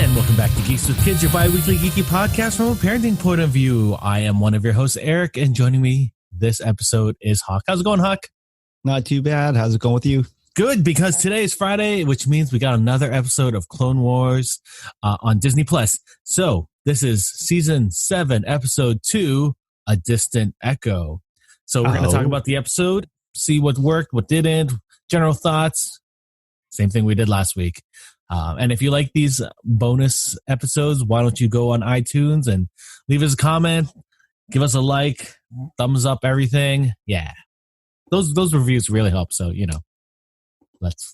And welcome back to Geeks with Kids, your bi-weekly geeky podcast from a parenting point of view. I am one of your hosts, Eric, and joining me this episode is Hawk. How's it going, Hawk? Not too bad. How's it going with you? Good, because today is Friday, which means we got another episode of Clone Wars on Disney+. So this is Season 7, Episode 2, A Distant Echo. So we're going to talk about the episode, see what worked, what didn't, general thoughts. Same thing we did last week. And if you like these bonus episodes, why don't you go on iTunes and leave us a comment, give us a like, thumbs up, everything. Yeah. Those reviews really help. So, let's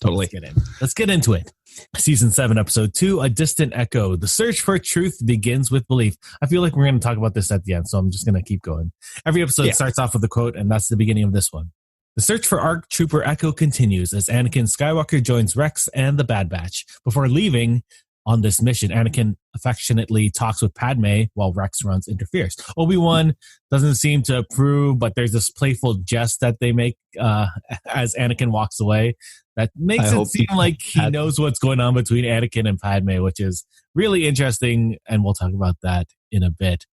get into it. Season 7, Episode 2, A Distant Echo. The search for truth begins with belief. I feel like we're going to talk about this at the end, so I'm just going to keep going. Every episode starts off with a quote, and that's the beginning of this one. The search for ARC Trooper Echo continues as Anakin Skywalker joins Rex and the Bad Batch. Before leaving on this mission, Anakin affectionately talks with Padme while Rex runs interferes. Obi-Wan doesn't seem to approve, but there's this playful jest that they make as Anakin walks away that makes it seem like he knows what's going on between Anakin and Padme, which is really interesting, and we'll talk about that in a bit.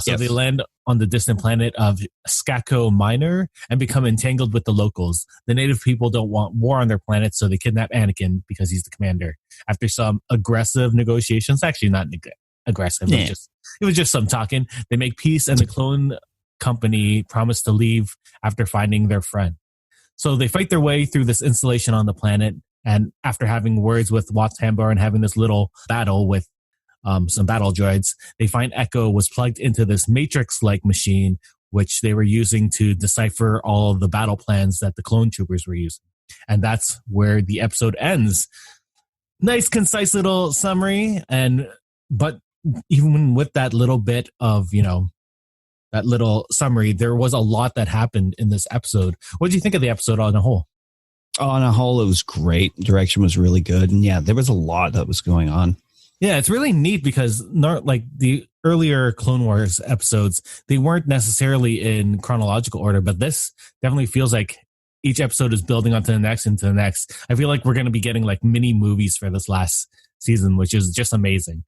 They land on the distant planet of Skako Minor and become entangled with the locals. The native people don't want war on their planet, so they kidnap Anakin because he's the commander. After some aggressive negotiations, actually not aggressive, it was just some talking, they make peace, and the clone company promise to leave after finding their friend. So they fight their way through this installation on the planet, and after having words with Watts Hambar and having this little battle with some battle droids, they find Echo was plugged into this Matrix-like machine, which they were using to decipher all of the battle plans that the clone troopers were using. And that's where the episode ends. Nice, concise little summary. But even with that little bit of, that little summary, there was a lot that happened in this episode. What did you think of the episode on a whole? On a whole, it was great. Direction was really good. And there was a lot that was going on. Yeah, it's really neat because like the earlier Clone Wars episodes, they weren't necessarily in chronological order, but this definitely feels like each episode is building onto the next into the next. I feel like we're going to be getting like mini movies for this last season, which is just amazing.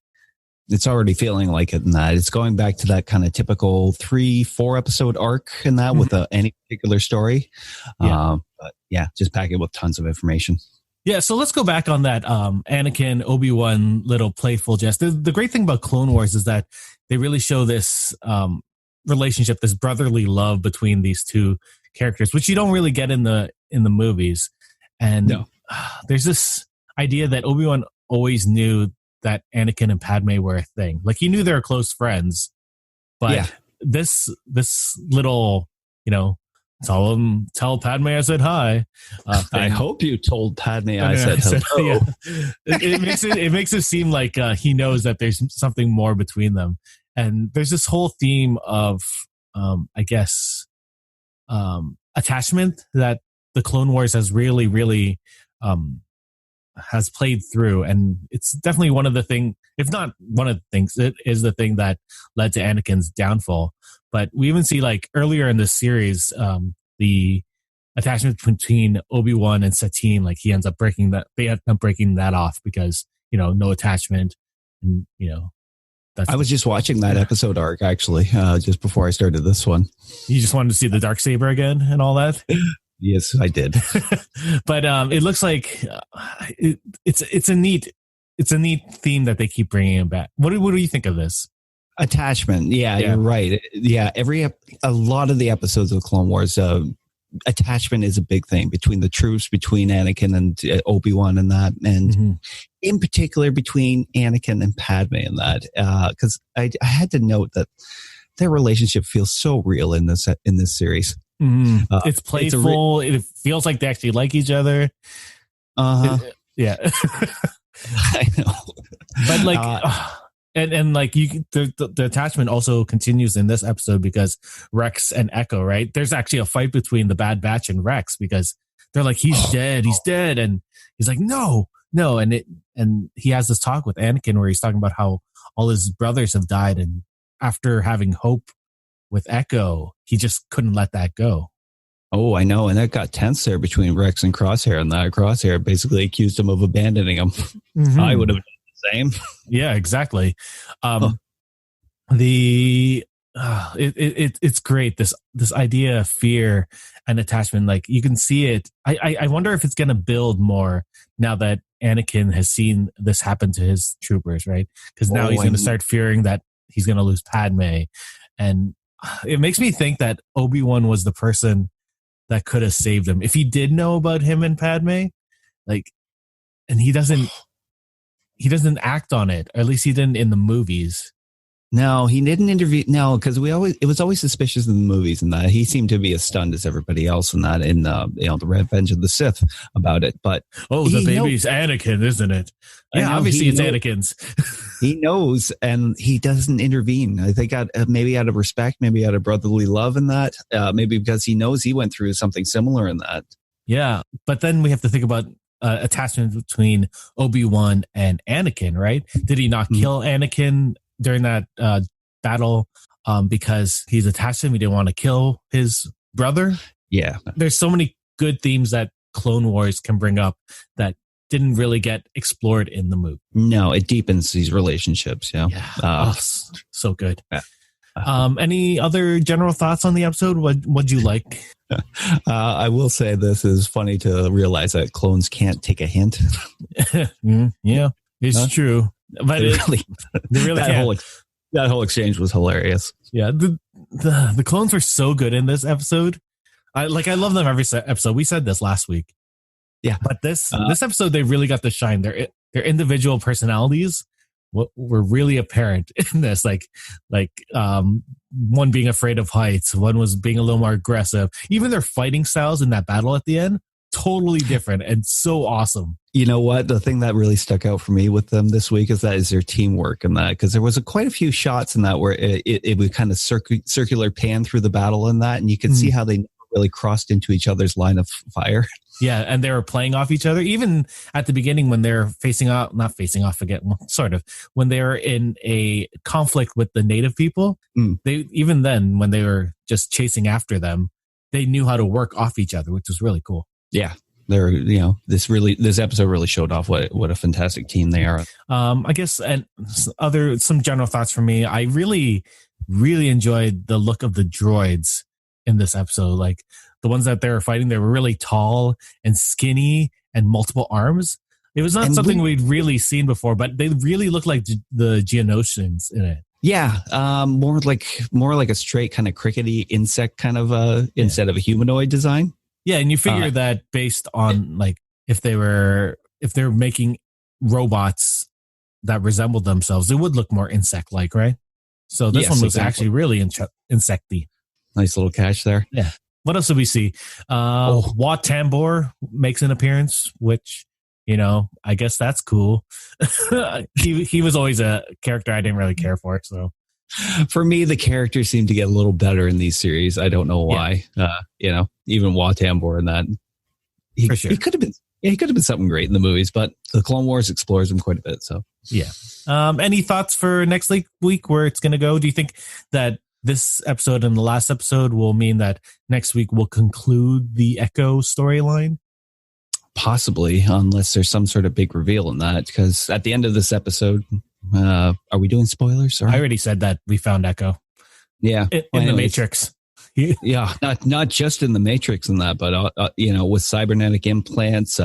It's already feeling like it in that. It's going back to that kind of typical 3-4 episode arc in that with any particular story. Just pack it with tons of information. Yeah, so let's go back on that Anakin, Obi-Wan little playful jest. The great thing about Clone Wars is that they really show this relationship, this brotherly love between these two characters, which you don't really get in the movies. And there's this idea that Obi-Wan always knew that Anakin and Padme were a thing. Like, he knew they were close friends, but this little, tell Padme I said hi. I hope you told Padme I said hello. It makes it seem like he knows that there's something more between them. And there's this whole theme of, attachment that the Clone Wars has really, really has played through. And it's definitely one of the things, if not one of the things, it is the thing that led to Anakin's downfall. But we even see, like, earlier in the series, the attachment between Obi-Wan and Satine, like, they end up breaking that off because, no attachment. And, I was just watching that episode arc, actually, just before I started this one. You just wanted to see the Darksaber again and all that? Yes, I did. But it looks like it's a neat theme that they keep bringing back. What do you think of this? Attachment. Yeah, you're right. Yeah, a lot of the episodes of Clone Wars, attachment is a big thing between the troops, between Anakin and Obi-Wan and that, and in particular between Anakin and Padme and that, because I had to note that their relationship feels so real in this series. It's playful. It feels like they actually like each other. Yeah. I know. But like, and like the attachment also continues in this episode because Rex and Echo, right? There's actually a fight between the Bad Batch and Rex because they're like, he's dead, and he's like, no, and he has this talk with Anakin where he's talking about how all his brothers have died, and after having hope with Echo, he just couldn't let that go. Oh, I know. And that got tense there between Rex and Crosshair. And that Crosshair basically accused him of abandoning him. I would have done same. Yeah, exactly. Huh. It's great, this idea of fear and attachment. Like, you can see it. I wonder if it's going to build more now that Anakin has seen this happen to his troopers, right? Because now he's going to start fearing that he's going to lose Padme, and it makes me think that Obi-Wan was the person that could have saved him if he did know about him and Padme, like, and he doesn't act on it, or at least he didn't in the movies. No, he didn't intervene. No, because it was always suspicious in the movies, and that he seemed to be as stunned as everybody else in that, in the Revenge of the Sith about it. But the baby's Anakin, isn't it? Yeah, obviously it's Anakin's. He knows, and he doesn't intervene. I think maybe out of respect, maybe out of brotherly love in that, maybe because he knows he went through something similar in that. Yeah, but then we have to think about attachment between Obi-Wan and Anakin, right? Did he not kill Anakin during that battle because he's attached to him? He didn't want to kill his brother. Yeah. There's so many good themes that Clone Wars can bring up that didn't really get explored in the movie. No, it deepens these relationships. Yeah. So good. Any other general thoughts on the episode? What'd you like? I will say this is funny to realize that clones can't take a hint. Yeah, it's true. But they really that whole exchange was hilarious. Yeah, the clones were so good in this episode. I love them every episode. We said this last week. Yeah, but this episode they really got to shine. Their individual personalities were really apparent in this. Like one being afraid of heights, one was being a little more aggressive. Even their fighting styles in that battle at the end, totally different and so awesome. You know what? The thing that really stuck out for me with them this week is their teamwork and that, because there was quite a few shots in that where it would kind of circular pan through the battle in that, and you could see how they really crossed into each other's line of fire. Yeah, and they were playing off each other. Even at the beginning when they're not facing off again, sort of, when they were in a conflict with the native people, even then, when they were just chasing after them, they knew how to work off each other, which was really cool. Yeah. This episode really showed off what a fantastic team they are. I guess, and some general thoughts from me. I really, really enjoyed the look of the droids in this episode. Like the ones that they were fighting, they were really tall and skinny and multiple arms. It was not something we'd really seen before, but they really looked like the Geonosians in it. Yeah, more like a straight kind of crickety insect kind of instead of a humanoid design. Yeah, and you figure that based on like if they're making robots that resembled themselves, it would look more insect-like, right? So this one was actually really insecty. Nice little catch there. Yeah. What else did we see? Wat Tambor makes an appearance, which, I guess that's cool. he was always a character I didn't really care for. So for me, the characters seem to get a little better in these series. I don't know why. Yeah. Even Wat Tambor and that. He could have been. Yeah, he could have been something great in the movies, but the Clone Wars explores him quite a bit. So yeah. Any thoughts for next week where it's going to go? Do you think that this episode and the last episode will mean that next week we'll conclude the Echo storyline? Possibly, unless there's some sort of big reveal in that. Because at the end of this episode, are we doing spoilers? Sorry. I already said that we found Echo. Yeah, in the Matrix. Yeah, not just in the Matrix and that, but with cybernetic implants,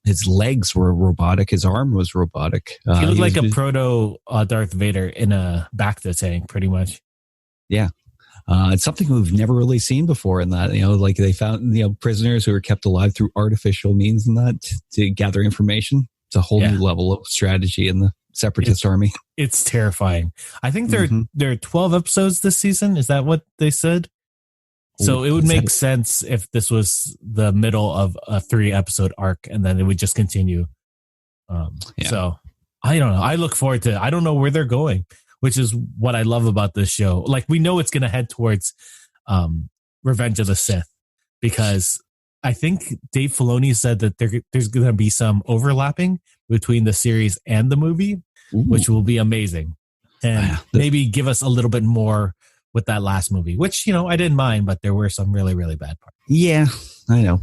his legs were robotic, his arm was robotic. He looked like a proto Darth Vader in a Bacta tank, pretty much. Yeah. It's something we've never really seen before in that, like they found, prisoners who were kept alive through artificial means and that to gather information. It's a whole new level of strategy in the Separatist army. It's terrifying. I think there are 12 episodes this season. Is that what they said? So it would make sense if this was the middle of a 3-episode arc and then it would just continue. So I don't know. I look forward to it. I don't know where they're going, which is what I love about this show. Like, we know it's going to head towards Revenge of the Sith, because I think Dave Filoni said that there's going to be some overlapping between the series and the movie, which will be amazing. And maybe give us a little bit more with that last movie, which, I didn't mind, but there were some really, really bad parts. Yeah, I know.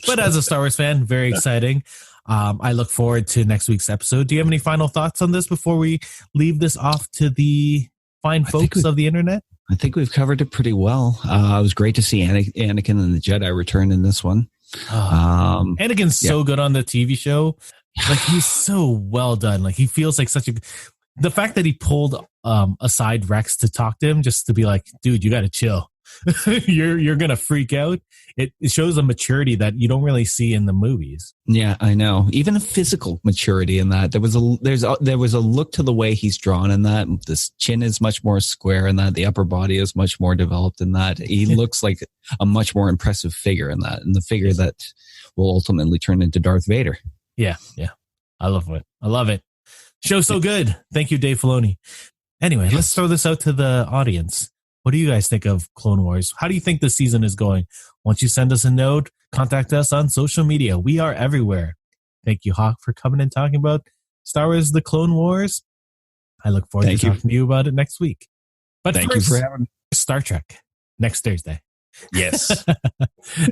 But as a Star Wars fan, very exciting. I look forward to next week's episode. Do you have any final thoughts on this before we leave this off to the fine folks of the internet? I think we've covered it pretty well. It was great to see Anakin and the Jedi return in this one. Anakin's so good on the TV show. Like, he's so well done. Like, he feels like the fact that he pulled aside Rex to talk to him, just to be like, dude, you got to chill. you're going to freak out. It shows a maturity that you don't really see in the movies. Yeah, I know. Even a physical maturity in that. There was a look to the way he's drawn in that. This chin is much more square in that. The upper body is much more developed in that. He looks like a much more impressive figure in that, and the figure that will ultimately turn into Darth Vader. Yeah. I love it. Show's so good. Thank you, Dave Filoni. Anyway, let's throw this out to the audience. What do you guys think of Clone Wars? How do you think the season is going? Once you send us a note, contact us on social media. We are everywhere. Thank you, Hawk, for coming and talking about Star Wars: The Clone Wars. I look forward to talking to you about it next week. But thank you for having me. Star Trek next Thursday. Yes.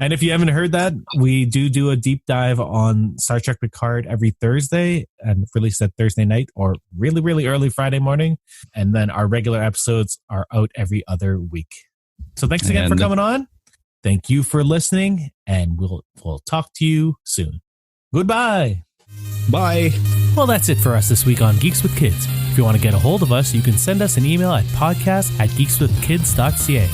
And if you haven't heard that, we do a deep dive on Star Trek Picard every Thursday and release that Thursday night or really, really early Friday morning. And then our regular episodes are out every other week. So thanks again for coming on. Thank you for listening, and we'll talk to you soon. Goodbye. Bye. Well, that's it for us this week on Geeks with Kids. If you want to get a hold of us, you can send us an email at podcast@geekswithkids.ca.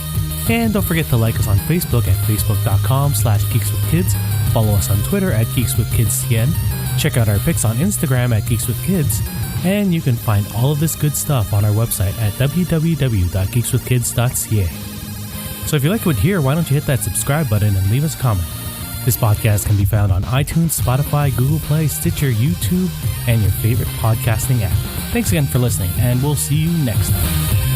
And don't forget to like us on Facebook at facebook.com/geekswithkids. Follow us on Twitter at geekswithkidscn. Check out our pics on Instagram at geekswithkids. And you can find all of this good stuff on our website at www.geekswithkids.ca. So if you like what you hear, why don't you hit that subscribe button and leave us a comment. This podcast can be found on iTunes, Spotify, Google Play, Stitcher, YouTube, and your favorite podcasting app. Thanks again for listening, and we'll see you next time.